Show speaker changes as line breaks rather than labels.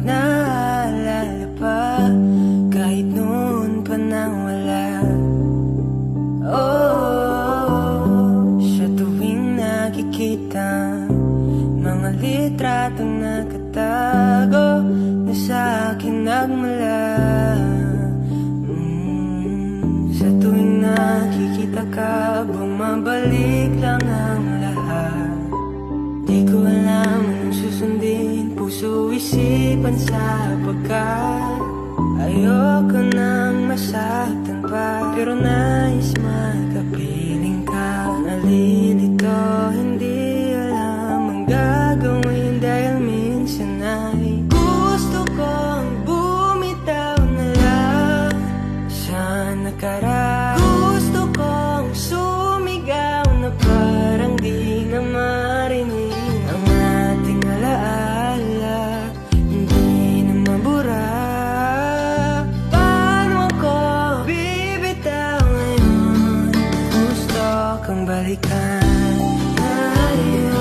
Bakit naalala pa kahit noon pa nang wala? Oh, sa tuwing nakikita mga litratong nakatago na sa akin nagmula. Sa tuwing nakikita ka, bumabalik lang ang lahat. Di ko alam anong susundin, puso isipan sa pagkat ayoko nang masaktan pa, pero nais makapiling ka. Nalilito, hindi alam ang gagawin dahil minsan ay gusto kong bumitaw na lang sa nakaraan. Gusto kong sumigaw na parang di na marinig ang ating alaala, hindi na mabura. Paano ako bibitaw ngayon? Gusto kang balikan ngayon.